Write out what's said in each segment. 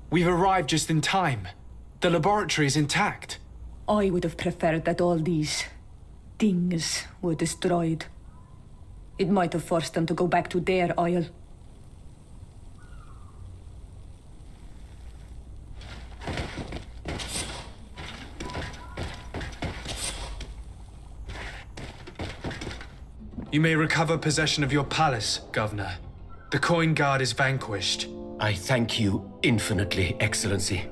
We've arrived just in time. The laboratory is intact. I would have preferred that all these things were destroyed. It might have forced them to go back to their isle. You may recover possession of your palace, Governor. The coin guard is vanquished. I thank you infinitely, Excellency.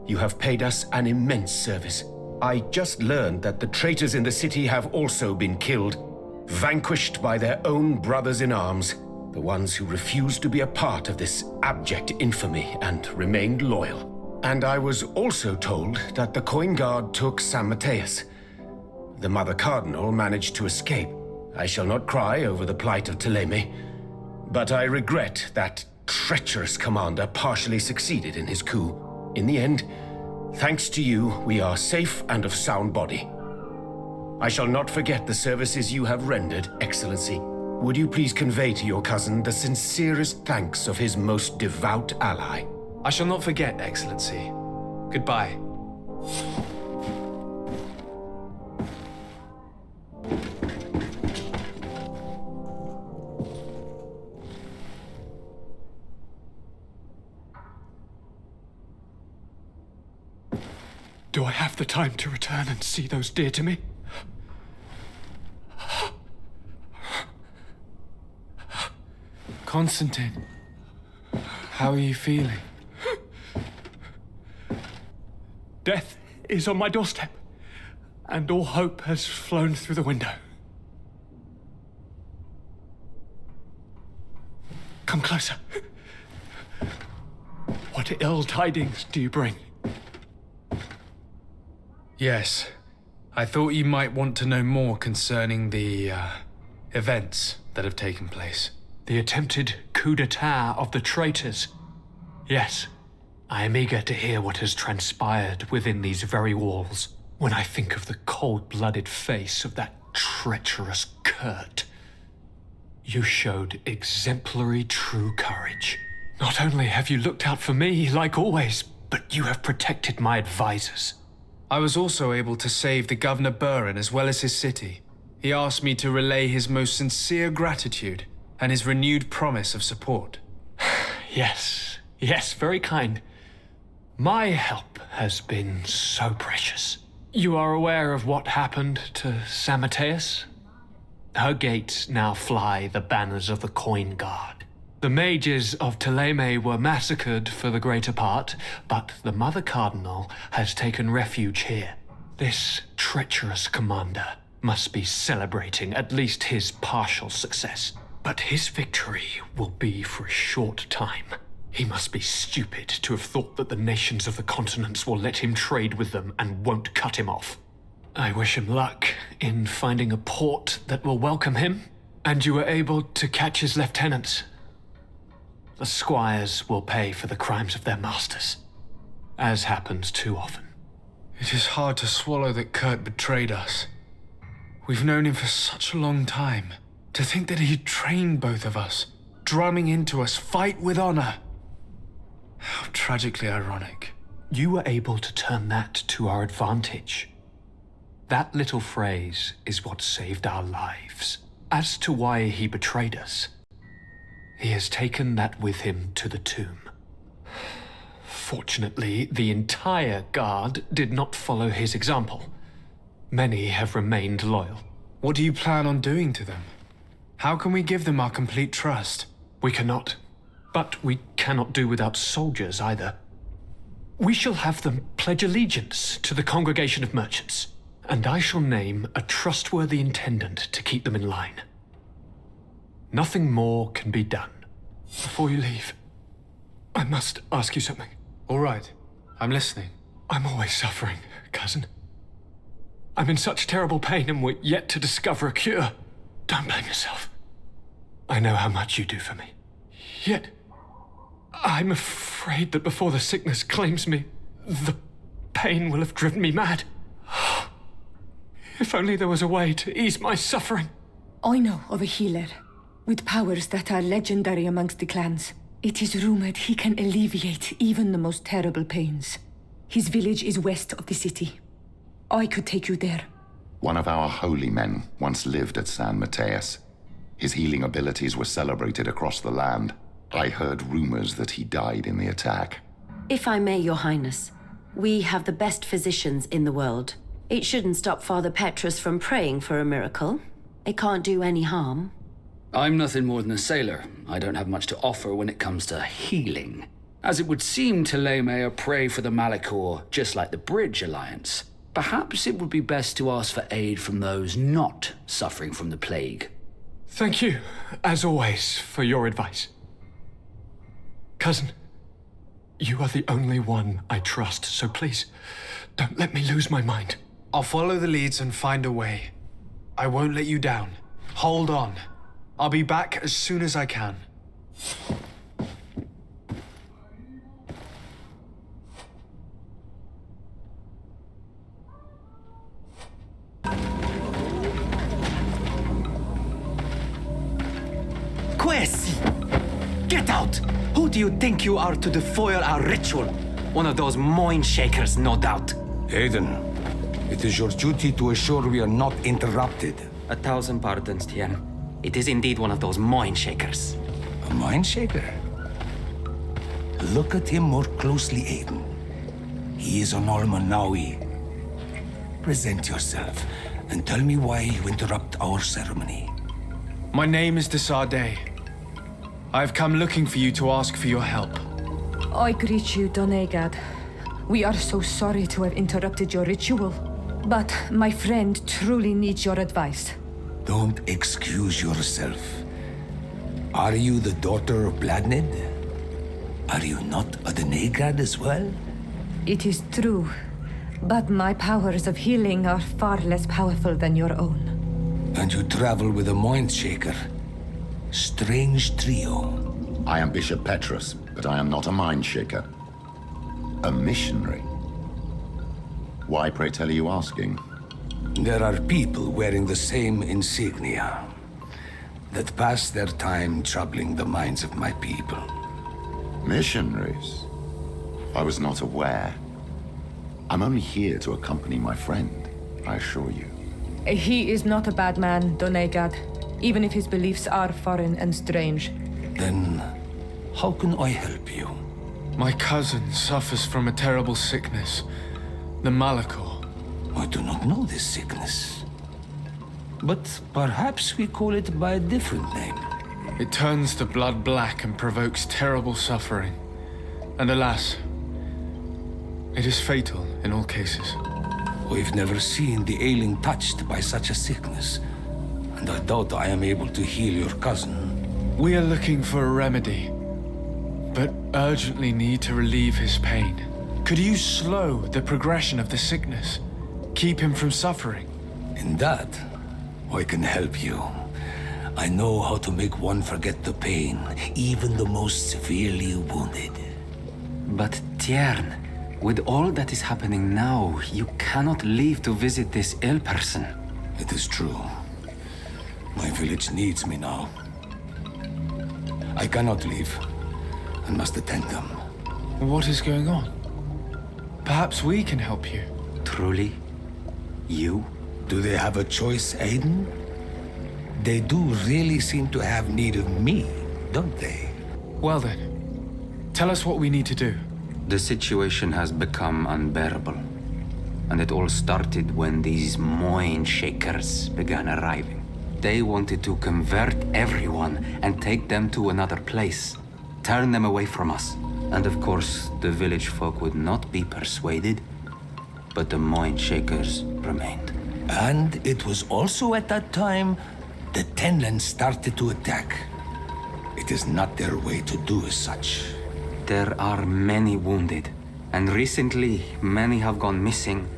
You have paid us an immense service. I just learned that the traitors in the city have also been killed, vanquished by their own brothers in arms, the ones who refused to be a part of this abject infamy and remained loyal. And I was also told that the coin guard took San Mateus. The Mother Cardinal managed to escape. I shall not cry over the plight of Thélème, but I regret that treacherous commander partially succeeded in his coup. In the end, thanks to you, we are safe and of sound body. I shall not forget the services you have rendered, Excellency. Would you please convey to your cousin the sincerest thanks of his most devout ally? I shall not forget, Excellency. Goodbye. Do I have the time to return and see those dear to me? Constantine, how are you feeling? Death is on my doorstep, and all hope has flown through the window. Come closer. What ill tidings do you bring? Yes. I thought you might want to know more concerning the, events that have taken place. The attempted coup d'etat of the traitors. Yes, I am eager to hear what has transpired within these very walls. When I think of the cold-blooded face of that treacherous Kurt, you showed exemplary true courage. Not only have you looked out for me, like always, but you have protected my advisors. I was also able to save the Governor Burin as well as his city. He asked me to relay his most sincere gratitude and his renewed promise of support. Yes, very kind. My help has been so precious. You are aware of what happened to San Mateus? Her gates now fly the banners of the Coin Guard. The mages of Thélème were massacred for the greater part, but the Mother Cardinal has taken refuge here. This treacherous commander must be celebrating at least his partial success. But his victory will be for a short time. He must be stupid to have thought that the nations of the continents will let him trade with them and won't cut him off. I wish him luck in finding a port that will welcome him, and you were able to catch his lieutenants. The squires will pay for the crimes of their masters, as happens too often. It is hard to swallow that Kurt betrayed us. We've known him for such a long time. To think that he trained both of us, drumming into us, fight with honor. How tragically ironic. You were able to turn that to our advantage. That little phrase is what saved our lives. As to why he betrayed us, he has taken that with him to the tomb. Fortunately, the entire guard did not follow his example. Many have remained loyal. What do you plan on doing to them? How can we give them our complete trust? We cannot. But we cannot do without soldiers either. We shall have them pledge allegiance to the Congregation of Merchants, and I shall name a trustworthy intendant to keep them in line. Nothing more can be done. Before you leave, I must ask you something. All right, I'm listening. I'm always suffering, cousin. I'm in such terrible pain and we're yet to discover a cure. Don't blame yourself. I know how much you do for me. Yet, I'm afraid that before the sickness claims me, the pain will have driven me mad. If only there was a way to ease my suffering. I know of a healer with powers that are legendary amongst the clans. It is rumored he can alleviate even the most terrible pains. His village is west of the city. I could take you there. One of our holy men once lived at San Mateus. His healing abilities were celebrated across the land. I heard rumors that he died in the attack. If I may, Your Highness, we have the best physicians in the world. It shouldn't stop Father Petrus from praying for a miracle. It can't do any harm. I'm nothing more than a sailor. I don't have much to offer when it comes to healing. As it would seem Telemea pray for the Malachor, just like the Bridge Alliance. Perhaps it would be best to ask for aid from those not suffering from the plague. Thank you, as always, for your advice. Cousin, you are the only one I trust, so please, don't let me lose my mind. I'll follow the leads and find a way. I won't let you down. Hold on. I'll be back as soon as I can. Quesi! Get out! Who do you think you are to defoil our ritual? One of those mind shakers, no doubt. Aiden, it is your duty to assure we are not interrupted. 1,000 pardons, Tien. It is indeed one of those mind shakers. A mind shaker? Look at him more closely, Aiden. He is an Almanawi. Present yourself and tell me why you interrupt our ceremony. My name is Desarde. I've come looking for you to ask for your help. I greet you, Donegad. We are so sorry to have interrupted your ritual. But my friend truly needs your advice. Don't excuse yourself. Are you the daughter of Bladned? Are you not a Donegad as well? It is true, but my powers of healing are far less powerful than your own. And you travel with a mind shaker. Strange trio. I am Bishop Petrus, but I am not a mind shaker. A missionary. Why, pray tell, are you asking? There are people wearing the same insignia that pass their time troubling the minds of my people. Missionaries? I was not aware. I'm only here to accompany my friend, I assure you. He is not a bad man, Donegad, even if his beliefs are foreign and strange. Then, how can I help you? My cousin suffers from a terrible sickness, the Malachor. I do not know this sickness. But perhaps we call it by a different name. It turns the blood black and provokes terrible suffering. And alas, it is fatal in all cases. We've never seen the ailing touched by such a sickness, and I doubt I am able to heal your cousin. We are looking for a remedy, but urgently need to relieve his pain. Could you slow the progression of the sickness? Keep him from suffering? In that, I can help you. I know how to make one forget the pain, even the most severely wounded. But Tiern, with all that is happening now, you cannot leave to visit this ill person. It is true. My village needs me now. I cannot leave, and must attend them. What is going on? Perhaps we can help you. Truly? You? Do they have a choice, Aiden? They do really seem to have need of me, don't they? Well then, tell us what we need to do. The situation has become unbearable. And it all started when these mind shakers began arriving. They wanted to convert everyone and take them to another place. Turn them away from us. And of course, the village folk would not be persuaded. But the mind shakers remained. And it was also at that time the Tenland started to attack. It is not their way to do as such. There are many wounded, and recently many have gone missing.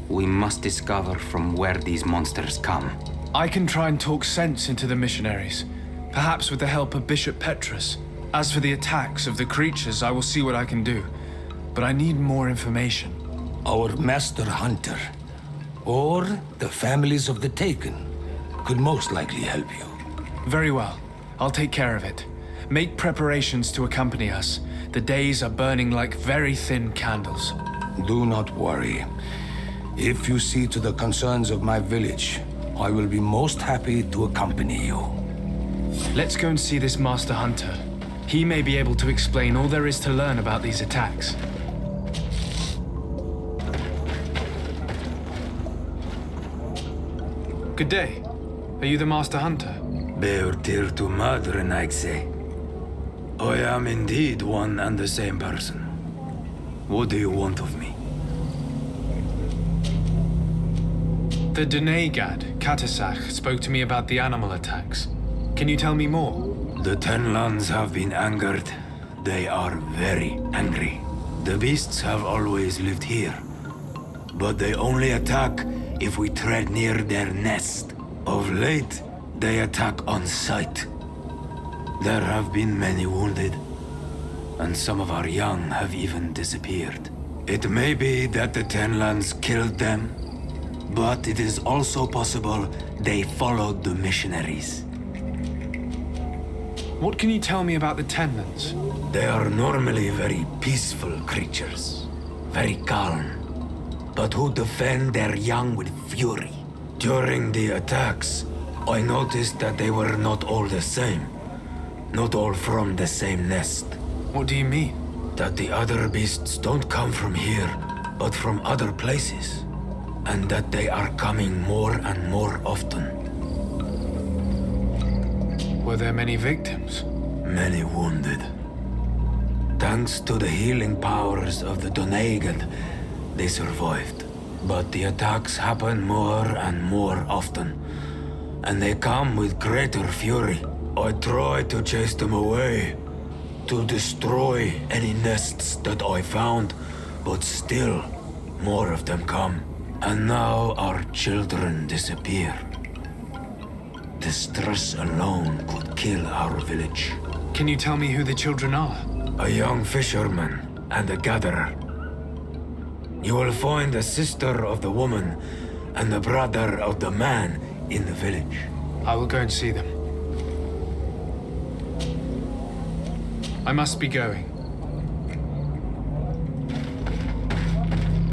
We must discover from where these monsters come. I can try and talk sense into the missionaries, perhaps with the help of Bishop Petrus. As for the attacks of the creatures, I will see what I can do. But I need more information. Our master hunter, or the families of the taken, could most likely help you. Very well. I'll take care of it. Make preparations to accompany us. The days are burning like very thin candles. Do not worry. If you see to the concerns of my village, I will be most happy to accompany you. Let's go and see this Master Hunter. He may be able to explain all there is to learn about these attacks. Good day. Are you the Master Hunter? Beurtir to Madre, I say. I am indeed one and the same person. What do you want of me? The Denegad, Katasach, spoke to me about the animal attacks. Can you tell me more? The Ten Lands have been angered. They are very angry. The beasts have always lived here. But they only attack if we tread near their nest. Of late, they attack on sight. There have been many wounded, and some of our young have even disappeared. It may be that the Ten Lands killed them, but it is also possible they followed the missionaries. What can you tell me about the Tenlands? They are normally very peaceful creatures, very calm, but who defend their young with fury. During the attacks, I noticed that they were not all the same. Not all from the same nest. What do you mean? That the other beasts don't come from here, but from other places. And that they are coming more and more often. Were there many victims? Many wounded. Thanks to the healing powers of the Denegad, they survived. But the attacks happen more and more often, and they come with greater fury. I try to chase them away, to destroy any nests that I found, but still, more of them come. And now our children disappear. The stress alone could kill our village. Can you tell me who the children are? A young fisherman and a gatherer. You will find the sister of the woman and the brother of the man in the village. I will go and see them. I must be going.